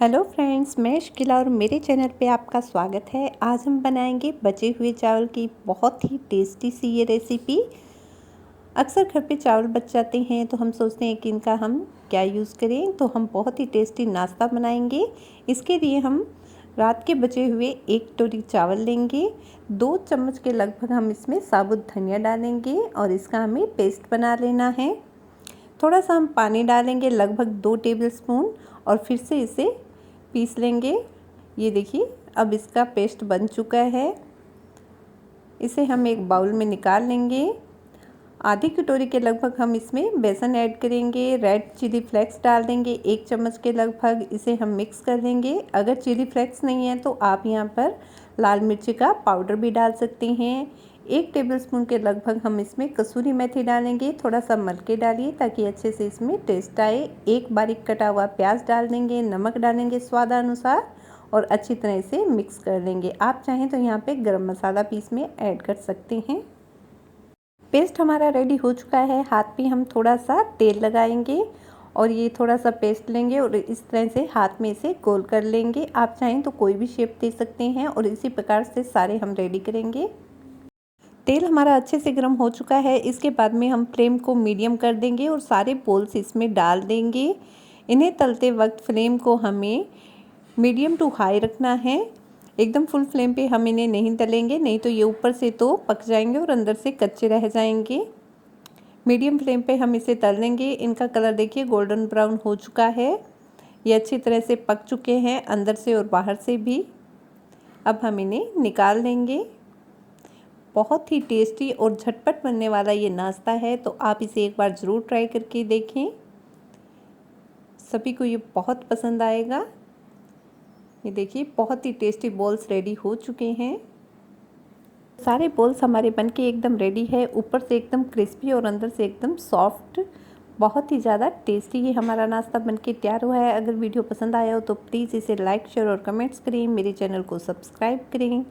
Hello friends, मैं शिकिला और मेरे चैनल पे आपका स्वागत है। आज हम बनाएंगे बचे हुए चावल की बहुत ही टेस्टी सी ये रेसिपी। अक्सर घर पे चावल बच जाते हैं तो हम सोचते हैं कि इनका हम क्या यूज़ करें, तो हम बहुत ही टेस्टी नाश्ता बनाएंगे। इसके लिए हम रात के बचे हुए 1 कटोरी चावल लेंगे। 2 चम्मच के लगभग हम इसमें साबुत धनिया डालेंगे और इसका हमें पेस्ट बना लेना है। थोड़ा सा हम पानी डालेंगे, लगभग 2 टेबलस्पून, और फिर से इसे पीस लेंगे। ये देखिए, अब इसका पेस्ट बन चुका है। इसे हम एक बाउल में निकाल लेंगे। आधी कटोरी के लगभग हम इसमें बेसन ऐड करेंगे। रेड चिली फ्लेक्स डाल देंगे 1 चम्मच के लगभग। इसे हम मिक्स कर देंगे। अगर चिली फ्लेक्स नहीं है तो आप यहाँ पर लाल मिर्ची का पाउडर भी डाल सकते हैं। 1 टेबलस्पून के लगभग हम इसमें कसूरी मेथी डालेंगे। थोड़ा सा मल के डालिए ताकि अच्छे से इसमें टेस्ट आए। 1 बारीक कटा हुआ प्याज डाल देंगे। नमक डालेंगे स्वादानुसार और अच्छी तरह से मिक्स कर लेंगे। आप चाहें तो यहाँ पे गरम मसाला भी इसमें ऐड कर सकते हैं। पेस्ट हमारा रेडी हो चुका है। हाथ पे हम थोड़ा सा तेल लगाएंगे और ये थोड़ा सा पेस्ट लेंगे और इस तरह से हाथ में इसे गोल कर लेंगे। आप चाहें तो कोई भी शेप दे सकते हैं और इसी प्रकार से सारे हम रेडी करेंगे। तेल हमारा अच्छे से गर्म हो चुका है। इसके बाद में हम फ्लेम को मीडियम कर देंगे और सारे बोल्स इसमें डाल देंगे। इन्हें तलते वक्त फ्लेम को हमें मीडियम टू हाई रखना है। एकदम फुल फ्लेम पे हम इन्हें नहीं तलेंगे, नहीं तो ये ऊपर से तो पक जाएंगे और अंदर से कच्चे रह जाएंगे। मीडियम फ्लेम पे हम इसे तल लेंगे। इनका कलर देखिए गोल्डन ब्राउन हो चुका है। ये अच्छी तरह से पक चुके हैं अंदर से और बाहर से भी। अब हम इन्हें निकाल लेंगे। बहुत ही टेस्टी और झटपट बनने वाला ये नाश्ता है, तो आप इसे एक बार ज़रूर ट्राई करके देखें। सभी को ये बहुत पसंद आएगा। ये देखिए, बहुत ही टेस्टी बॉल्स रेडी हो चुके हैं। सारे बॉल्स हमारे बनके एकदम रेडी है। ऊपर से एकदम क्रिस्पी और अंदर से एकदम सॉफ्ट, बहुत ही ज़्यादा टेस्टी ये हमारा नाश्ता बनके तैयार हुआ है। अगर वीडियो पसंद आया हो तो प्लीज़ इसे लाइक, शेयर और कमेंट्स करें। मेरे चैनल को सब्सक्राइब करें।